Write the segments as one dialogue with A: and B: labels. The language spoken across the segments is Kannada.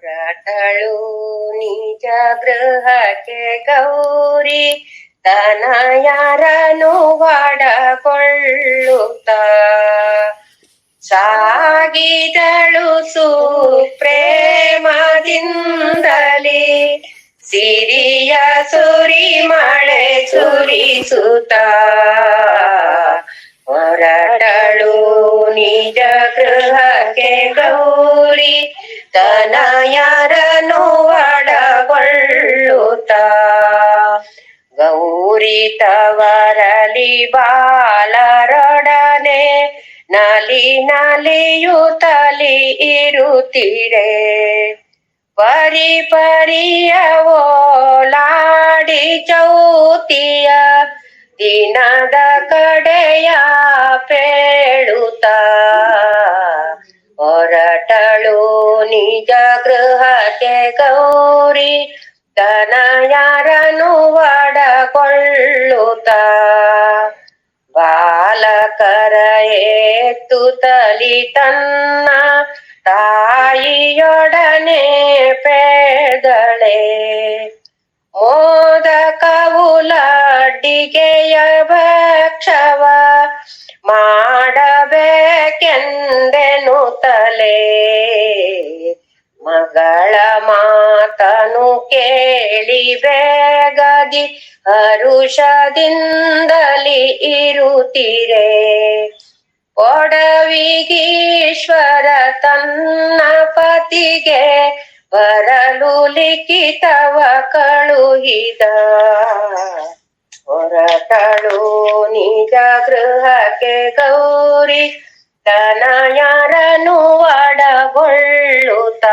A: ಹೊರಟಳು ನಿಜ ಗೃಹಕ್ಕೆ ಗೌರಿ ತನ ಯಾರನು ಒಡಕೊಳ್ಳುತ್ತ ಸಾಗಿದಳು ಸುಪ್ರೇಮದಿಂದಲೇ ಸಿರಿಯ ಸುರಿ ಮಳೆ ಸುರಿಸುತ್ತ ಹೊರಟಳು ನಿಜ ಗೃಹಕ್ಕೆ ಗೌರಿ ತನ ಯಾರನು ಒಡಕೊಳ್ಳುತ್ತ ಗೌರಿ ತವರಲಿ ಬಾಲರೊಡನೆ ನಲಿ ನಲಿಯುತ್ತಲಿ ಇರುತ್ತೀರೆ ಪರಿ ಪರಿಯ ಓಲಾಡಿ ಚೌತಿಯ ದಿನದ ಕಡೆಯ ಪೇಳುತ್ತ ಹೊರಟಳು ನಿಜ ಗೃಹಕ್ಕೆ ಗೌರಿ ತನ ಯಾರನು ಒಡಕೊಳ್ಳುತ್ತ ಬಾಲಕರ ಎತ್ತುತ್ತಲಿ ತನ್ನ ತಾಯಿಯೊಡನೆ ಪೆದಳೆ ಮೋದಕವು ಲಡ್ಡಿಗೆಯ ಭಕ್ಷವ ಮಾಡಬೇಕೆಂದೆನುತ್ತಲೇ ಮಗಳ ಮಾತನು ಕೇಳಿ ಬೇಗದಿ ಹರುಷದಿಂದಲಿ ಇರುತ್ತೀರೆ ಒಡವಿಗೀಶ್ವರ ತನ್ನ ಪತಿಗೆ ಬರಲು ಲಿಖಿತವ ಕಳುಹಿದ ಹೊರಟಳು ನಿಜ ಗೃಹಕ್ಕೆ ಗೌರಿ ತನ ಯಾರನು ಒಡಗೊಳ್ಳುತ್ತ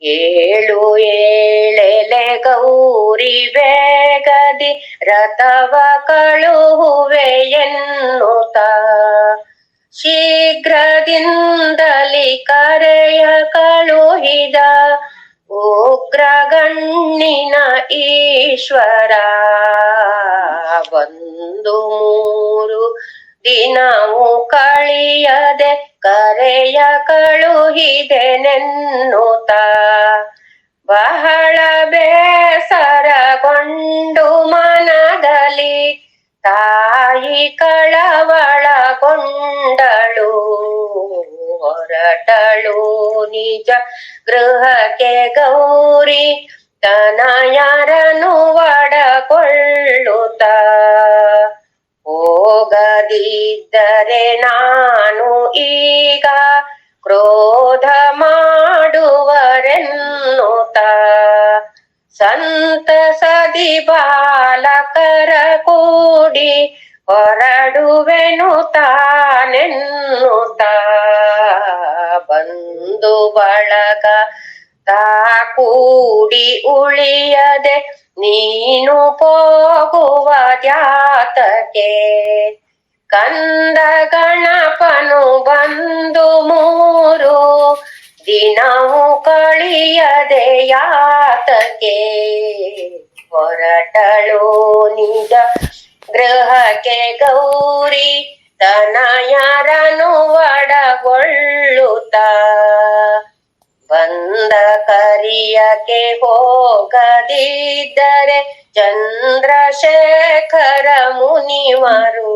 A: ಏಳು ಏಳೆಲೆ ಗೌರಿ ಬೇಗದಿ ರಥವ ಕಳುಹುವೆ ಎನ್ನುತ್ತ ಶೀಘ್ರದಿಂದಲಿ ಕರೆಯ ಕಳುಹಿದ ಉಗ್ರಗಣ್ಣಿನ ಈಶ್ವರ ಒಂದು ಮೂರು ದಿನವು ಕಳಿಯದೆ ಕರೆಯ ಕಳುಹಿದೆನೆನ್ನುತ್ತ ಬಹಳ ಬೇಸರಗೊಂಡು ಮನದಲ್ಲಿ ತಾಯಿ ಕಳವಳಗೊಂಡಳು ಹೊರಟಳು ನಿಜ ಗೃಹಕ್ಕೆ ಗೌರಿ ತನ ಯಾರನು ಒಡಕೊಳ್ಳುತ್ತ ಹೋಗದಿದ್ದರೆ ನಾನು ಈಗ ಕ್ರೋಧ ಮಾಡುವರೆನ್ನುತ್ತ ಸಂತಸದಿ ಬಾಲಕರ ಕೂಡಿ ಹೊರಡುವೆನು ತಾನೆನ್ನುತ್ತ ಬಂದು ಬಳಗ ತಾ ಕೂಡಿ ಉಳಿಯದೆ ನೀನು ಹೋಗುವ ದ್ಯಾತಕ್ಕೆ ಕಂದ ಗಣಪನು ಬಂದು ಮೂರು ದಿನವು ಕಳಿಯದೆ ಯಾತಕ್ಕೆ ಹೊರಟಳು ನಿಜ ಗೃಹಕ್ಕೆ ಗೌರಿ ತನ ಯಾರನು ಒಡಗೊಳ್ಳುತ್ತ ಬಂದ ಕರಿಯಕ್ಕೆ ಹೋಗದಿದ್ದರೆ ಚಂದ್ರಶೇಖರ ಮುನಿವರು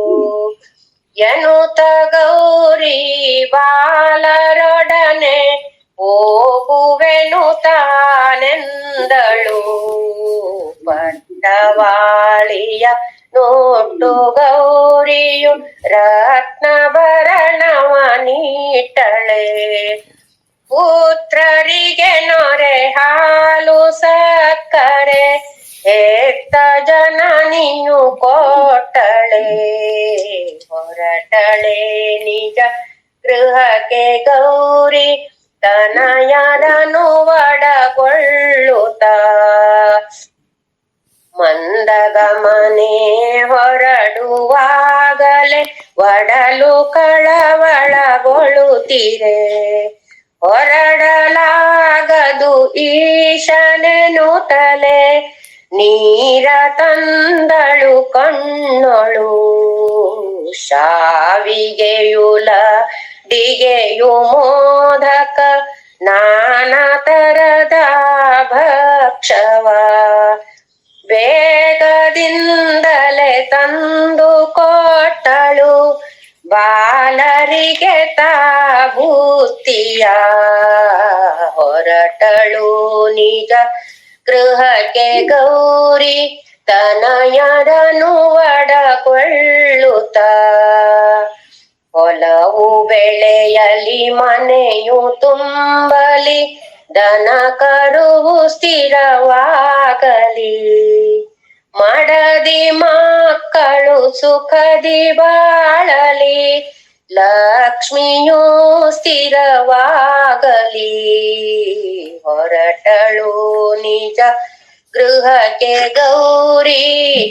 A: ಎನ್ನುತ್ತ ಗೌರಿ ಬಾಲರೊಡನೆ ಹೋಗುವೆನು ತಾನೆಂದಳು ಪಟ್ಟವಾಳಿಯ ನೋಟು ಗೌರಿಯು ರತ್ನಭರಣವ ನೀಟಳೆ ಪುತ್ರರಿಗೆ ನೊರೆ ಹಾಲು ಸಕ್ಕರೆ ಹೆತ್ತ ಜನನಿಯು ಕೊಟ್ಟಳೆ ಹೊರಟಳೆ ನಿಜ ಗೃಹಕ್ಕೆ ಗೌರಿ ತನ ಯಾರನು ಒಡಗೊಳ್ಳುತ್ತ ಮಂದಗಮನೆ ಹೊರಡುವಾಗಲೇ ಒಡಲು ಕಳವಳಗೊಳ್ಳುತ್ತೀರೆ ಹೊರಡಲಾಗದು ಈಶನೆನುತ್ತಲೇ ನೀರ ತಂದಳು ಕಣ್ಣೊಳು ಶಾವಿಗೆಯುಲ ಡಿಗೆಯು ಮೋದಕ ನಾನಾ ತರದ ಭಕ್ಷವ ಬೇಗದಿಂದಲೇ ತಂದು ಕೊಟ್ಟಳು ಬಾಲರಿಗೆ ತಾಬೂತಿಯ ಹೊರಟಳು ನಿಜ ಗೃಹಕ್ಕೆ ಗೌರಿ ತನಯರನು ಒಡಕೊಳ್ಳುತ್ತ ಹೊಲವು ಬೆಳೆಯಲಿ ಮನೆಯು ತುಂಬಲಿ ದನ ಕರುವು ಸ್ಥಿರವಾಗಲಿ ಮಡದಿ ಮಕ್ಕಳು ಸುಖದಿ ಬಾಳಲಿ ಲಕ್ಷ್ಮಿಯೂ ಸ್ಥಿರವಾಗಲಿ ಹೊರಟಳು ನಿಜ ಗೃಹಕ್ಕೆ ಗೌರಿ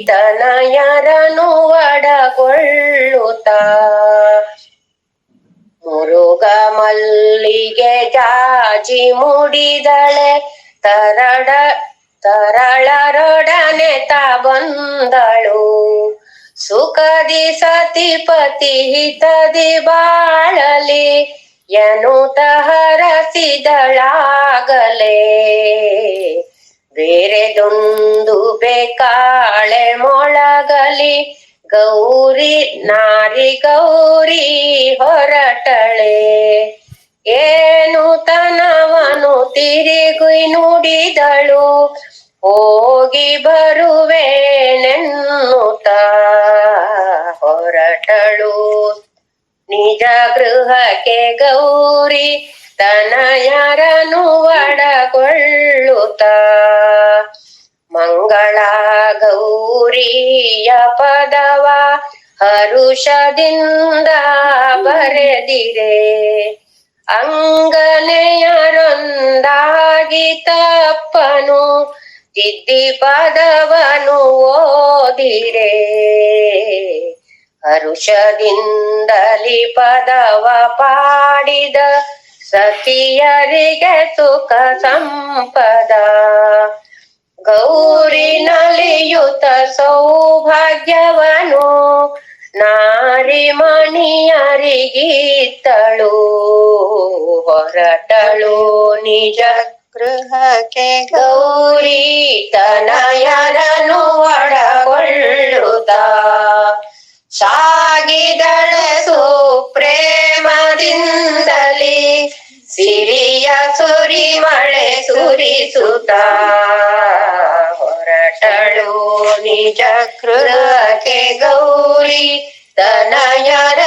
A: ತನಯರನು ಒಡಗೊಳ್ಳುತ್ತ ಮುರುಗ ಮಲ್ಲಿಗೆ ಜಾಜಿ ಮುಡಿದಳೆ ತರಳರೊಡನೆ ತಾ ಬಂದಳು ಸುಖದಿ ಸತಿಪತಿ ಹಿತದಿ ಬಾಳಲಿ ಎನ್ನುತ್ತ ಹರಸಿದಳಾಗಲೇ ಬೇರೆದೊಂದು ಬೇಕಾಳೆ ಮೊಳಗಲಿ ಗೌರಿ ನಾರಿ ಗೌರಿ ಹೊರಟಳೆ ಏನು ತನವನು ತಿರುಗಿ ನುಡಿದಳು ಹೋಗಿ ಬರುವೆನೆನ್ನುತ್ತ ಹೊರಟಳು ನಿಜ ಗೃಹಕ್ಕೆ ಗೌರಿ ತನಯರನು ಒಡಗೊಳ್ಳುತ್ತ ಮಂಗಳ ಗೌರಿಯ ಪದವ ಹರುಷದಿಂದ ಬರೆದಿರೆ ಅಂಗನೆಯರೊಂದಾಗಿ ತಪ್ಪನು ತಿದ್ದಿ ಪದವನು ಓದಿರೆ ಹರುಷದಿಂದಲಿ ಪದವ ಪಾಡಿದ ಸತಿಯರಿಗೆ ಸುಖ ಸಂಪದ ಗೌರಿ ನಲಿಯುತ ಸೌಭಾಗ್ಯವನು ನಾರಿ ಮಣಿಯರಿಗಿತ್ತಳು ಹೊರಟಳು ನಿಜ
B: ಗೃಹಕ್ಕೆ
A: ಗೌರಿ ತನಯರನು ಒಡಗೊಳ್ಳುತ್ತ ಸಾಗಿದಳೆ ಸುಪ್ರೇಮದಿಂದಲಿ ಸಿರಿಯ ಸುರಿಮಳೆ ಸುರಿಸುತ್ತ ಹೊರಟಳು ನಿಜ ಗೃಹಕ್ಕೆ ಗೌರಿ ತನಯರ